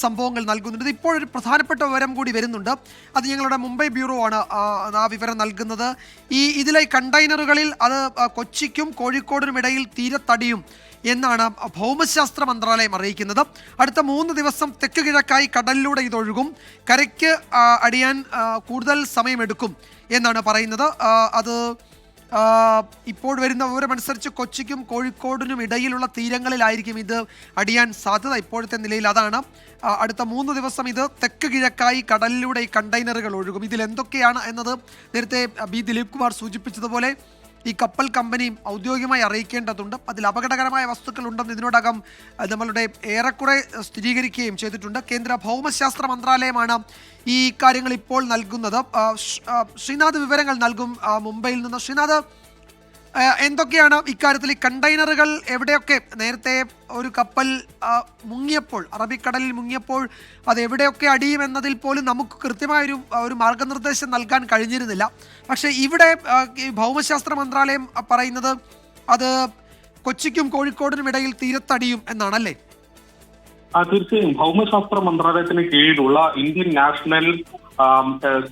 സംഭവങ്ങൾ നൽകുന്നുണ്ട്. ഇപ്പോഴൊരു പ്രധാനപ്പെട്ട വിവരം കൂടി വരുന്നുണ്ട്. അത് ഞങ്ങളുടെ മുംബൈ ബ്യൂറോ ആണ് ആ വിവരം നൽകുന്നത്. ഇതിലെ കണ്ടെയ്നറുകളിൽ അത് കൊച്ചിക്കും കോഴിക്കോടിനും ഇടയിൽ തീരത്തടിയും എന്നാണ് ഭൗമശാസ്ത്ര മന്ത്രാലയം അറിയിക്കുന്നത്. അടുത്ത 3 ദിവസം തെക്ക് കിഴക്കായി കടലിലൂടെ ഇതൊഴുകും. കരയ്ക്ക് അടിയാൻ കൂടുതൽ സമയമെടുക്കും എന്നാണ് പറയുന്നത്. അത് ഇപ്പോൾ വരുന്ന വിവരമനുസരിച്ച് കൊച്ചിക്കും കോഴിക്കോടിനും ഇടയിലുള്ള തീരങ്ങളിലായിരിക്കും ഇത് അടിയാൻ സാധ്യത. ഇപ്പോഴത്തെ നിലയിൽ അതാണ്. അടുത്ത 3 ദിവസം ഇത് തെക്ക് കിഴക്കായി കടലിലൂടെ ഈ കണ്ടെയ്നറുകൾ ഒഴുകും. ഇതിൽ എന്തൊക്കെയാണ് എന്നത് നേരത്തെ ബി ദിലീപ് കുമാർ സൂചിപ്പിച്ചതുപോലെ ഈ കപ്പൽ കമ്പനി ഔദ്യോഗികമായി അറിയിക്കേണ്ടതുണ്ട്. അതിൽ അപകടകരമായ വസ്തുക്കൾ ഉണ്ടെന്ന് ഇതിനോടകം നമ്മളുടെ ഏറെക്കുറെ സ്ഥിരീകരിക്കുകയും ചെയ്തിട്ടുണ്ട്. കേന്ദ്ര ഭൗമശാസ്ത്ര മന്ത്രാലയമാണ് ഈ കാര്യങ്ങൾ ഇപ്പോൾ നൽകുന്നത്. ശ്രീനാഥ് വിവരങ്ങൾ നൽകും മുംബൈയിൽ നിന്ന്. ശ്രീനാഥ്, എന്തൊക്കെയാണ് ഇക്കാര്യത്തിൽ? ഈ കണ്ടെയ്നറുകൾ എവിടെയൊക്കെ നേരത്തെ ഒരു കപ്പൽ മുങ്ങിയപ്പോൾ, അറബിക്കടലിൽ മുങ്ങിയപ്പോൾ അത് എവിടെയൊക്കെ അടിയുമെന്നതിൽ പോലും നമുക്ക് കൃത്യമായൊരു മാർഗനിർദ്ദേശം നൽകാൻ കഴിഞ്ഞിരുന്നില്ല. പക്ഷേ ഇവിടെ ഭൗമശാസ്ത്ര മന്ത്രാലയം പറയുന്നത് അത് കൊച്ചിക്കും കോഴിക്കോടിനും ഇടയിൽ തീരത്തടിയും എന്നാണല്ലേ? തീർച്ചയായും ഭൗമശാസ്ത്ര മന്ത്രാലയത്തിന് കീഴിലുള്ള Indian national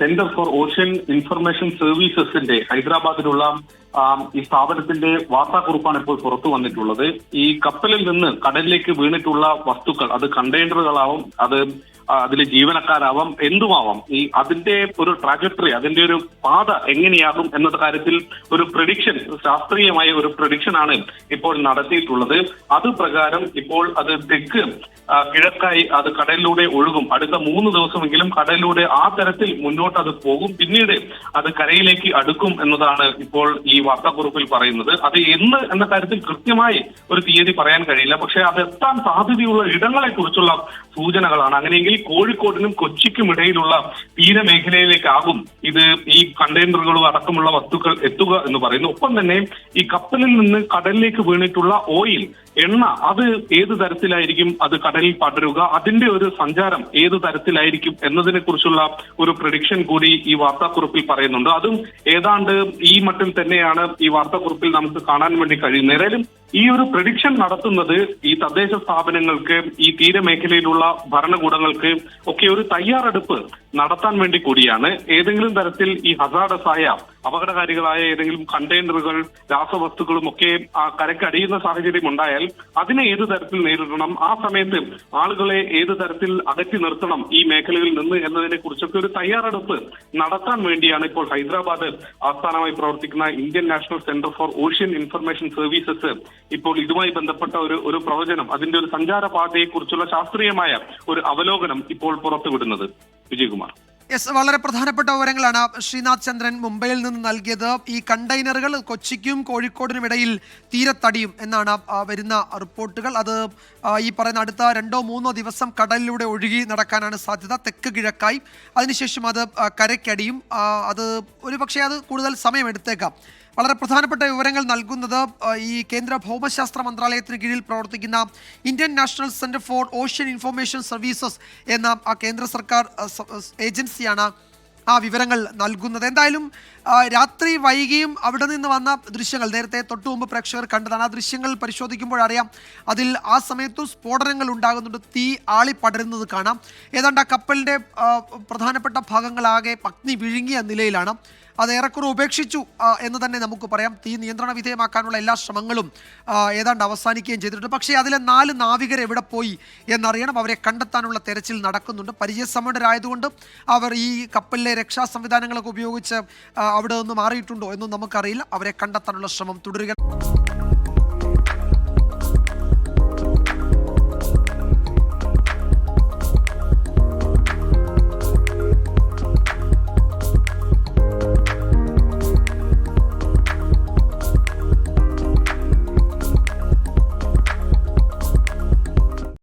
centre for ocean information സർവീസസിന്റെ ഹൈദരാബാദിലുള്ള ഈ സ്ഥാപനത്തിന്റെ വാർത്താക്കുറിപ്പാണ് ഇപ്പോൾ പുറത്തു വന്നിട്ടുള്ളത്. ഈ കപ്പലിൽ നിന്ന് കടലിലേക്ക് വീണിട്ടുള്ള വസ്തുക്കൾ, അത് കണ്ടെയ്നറുകളാവും, അതിലെ ജീവനക്കാരാവാം, എന്തുമാവാം, അതിന്റെ ഒരു ട്രാജക്ടറി, അതിന്റെ ഒരു പാത എങ്ങനെയാകും എന്ന കാര്യത്തിൽ ഒരു പ്രഡിക്ഷൻ, ശാസ്ത്രീയമായ ഒരു പ്രഡിക്ഷനാണ് ഇപ്പോൾ നടത്തിയിട്ടുള്ളത്. അത് പ്രകാരം ഇപ്പോൾ അത് തെക്ക് കിഴക്കായി അത് കടലിലൂടെ ഒഴുകും. അടുത്ത 3 ദിവസമെങ്കിലും കടലിലൂടെ ആ തരത്തിൽ മുന്നോട്ട് അത് പോകും. പിന്നീട് അത് കരയിലേക്ക് അടുക്കും എന്നതാണ് ഇപ്പോൾ ഈ വാർത്താക്കുറിപ്പിൽ പറയുന്നത്. അത് എന്ന് എന്ന കാര്യത്തിൽ കൃത്യമായി ഒരു തീയതി പറയാൻ കഴിയില്ല. പക്ഷേ അത് എത്താൻ സാധ്യതയുള്ള ഇടങ്ങളെ കുറിച്ചുള്ള സൂചനകളാണ്. അങ്ങനെയെങ്കിൽ കോഴിക്കോടിനും കൊച്ചിക്കും ഇടയിലുള്ള തീരമേഖലയിലേക്കാകും ഈ കണ്ടെയ്നറുകളും അടക്കമുള്ള വസ്തുക്കൾ എത്തുക എന്ന് പറയുന്നു. ഒപ്പം തന്നെ ഈ കപ്പലിൽ നിന്ന് കടലിലേക്ക് വീണിട്ടുള്ള ഓയിൽ, എണ്ണ, അത് ഏത് തരത്തിലായിരിക്കും അത് കടലിൽ പടരുക, അതിന്റെ ഒരു സഞ്ചാരം ഏത് തരത്തിലായിരിക്കും എന്നതിനെ കുറിച്ചുള്ള ഒരു പ്രഡിക്ഷൻ കൂടി ഈ വാർത്താക്കുറിപ്പിൽ പറയുന്നുണ്ട്. അതും ഏതാണ്ട് ഈ മട്ടിൽ തന്നെയാണ് ഈ വാർത്താക്കുറിപ്പിൽ നമുക്ക് കാണാൻ വേണ്ടി കഴിയുന്നത്. ഏതായാലും ഈ ഒരു പ്രഡിക്ഷൻ നടത്തുന്നത് ഈ തദ്ദേശ സ്ഥാപനങ്ങൾക്ക്, ഈ തീരമേഖലയിലുള്ള ഭരണകൂടങ്ങൾക്ക് ഒക്കെ ഒരു തയ്യാറെടുപ്പ് നടത്താൻ വേണ്ടി കൂടിയാണ്. ഏതെങ്കിലും തരത്തിൽ ഈ ഹസാർഡസ് ആയ, അപകടകാരികളായ ഏതെങ്കിലും കണ്ടെയ്നറുകൾ, രാസവസ്തുക്കളും ഒക്കെ കരക്കടിയുന്ന സാഹചര്യം ഉണ്ടായാൽ അതിനെ ഏത് തരത്തിൽ നേരിടണം, ആ സമയത്ത് ആളുകളെ ഏത് തരത്തിൽ അകറ്റി നിർത്തണം ഈ മേഖലകളിൽ നിന്ന് എന്നതിനെ കുറിച്ചൊക്കെ ഒരു തയ്യാറെടുപ്പ് നടത്താൻ വേണ്ടിയാണ് ഇപ്പോൾ ഹൈദരാബാദ് ആസ്ഥാനമായി പ്രവർത്തിക്കുന്ന Indian national centre for ocean information services ഇപ്പോൾ ഇതുമായി ബന്ധപ്പെട്ട ഒരു പ്രവചനം, അതിന്റെ ഒരു സഞ്ചാരപാതയെ കുറിച്ചുള്ള ശാസ്ത്രീയമായ ഒരു അവലോകനം ഇപ്പോൾ പുറത്തുവിടുന്നത്. വിജയകുമാർ. യെസ്, വളരെ പ്രധാനപ്പെട്ട വിവരങ്ങളാണ് ശ്രീനാഥ് ചന്ദ്രൻ മുംബൈയിൽ നിന്ന് നൽകിയത്. ഈ കണ്ടെയ്നറുകൾ കൊച്ചിക്കും കോഴിക്കോടിനും ഇടയിൽ തീരത്തടിയും എന്നാണ് വരുന്ന റിപ്പോർട്ടുകൾ. അത് ഈ പറയുന്ന അടുത്ത 2-3 ദിവസം കടലിലൂടെ ഒഴുകി നടക്കാനാണ് സാധ്യത, തെക്ക് കിഴക്കായി. അതിനുശേഷം അത് കരയ്ക്കടിയും. അത് ഒരുപക്ഷെ അത് കൂടുതൽ സമയമെടുത്തേക്കാം. വളരെ പ്രധാനപ്പെട്ട വിവരങ്ങൾ നൽകുന്നത് ഈ കേന്ദ്ര ഭൗമശാസ്ത്ര മന്ത്രാലയത്തിന് കീഴിൽ പ്രവർത്തിക്കുന്ന Indian national centre for ocean information services എന്ന ആ കേന്ദ്ര സർക്കാർ ഏജൻസിയാണ് ആ വിവരങ്ങൾ നൽകുന്നത്. എന്തായാലും രാത്രി വൈകിയും അവിടെ നിന്ന് വന്ന ദൃശ്യങ്ങൾ നേരത്തെ തൊട്ടു മുമ്പ് പ്രേക്ഷകർ കണ്ടതാണ്. ആ ദൃശ്യങ്ങൾ പരിശോധിക്കുമ്പോഴറിയാം അതിൽ ആ സമയത്തും സ്ഫോടനങ്ങൾ ഉണ്ടാകുന്നുണ്ട്, തീ ആളി പടരുന്നത് കാണാം. ഏതാണ്ട് ആ കപ്പലിൻ്റെ പ്രധാനപ്പെട്ട ഭാഗങ്ങളാകെ അഗ്നി വിഴുങ്ങിയ നിലയിലാണ്. അത് ഏറെക്കുറെ ഉപേക്ഷിച്ചു എന്ന് തന്നെ നമുക്ക് പറയാം. തീ നിയന്ത്രണ വിധേയമാക്കാനുള്ള എല്ലാ ശ്രമങ്ങളും ഏതാണ്ട് അവസാനിക്കുകയും ചെയ്തിട്ടുണ്ട്. പക്ഷേ അതിലെ 4 നാവികർ എവിടെ പോയി എന്നറിയണം. അവരെ കണ്ടെത്താനുള്ള തെരച്ചിൽ നടക്കുന്നുണ്ട്. പരിചയസമ്പന്നരായതുകൊണ്ട് അവർ ഈ കപ്പലിലെ രക്ഷാ സംവിധാനങ്ങളൊക്കെ ഉപയോഗിച്ച് അവിടെ നിന്ന് മാറിയിട്ടുണ്ടോ എന്നും നമുക്കറിയില്ല. അവരെ കണ്ടെത്താനുള്ള ശ്രമം തുടരുക.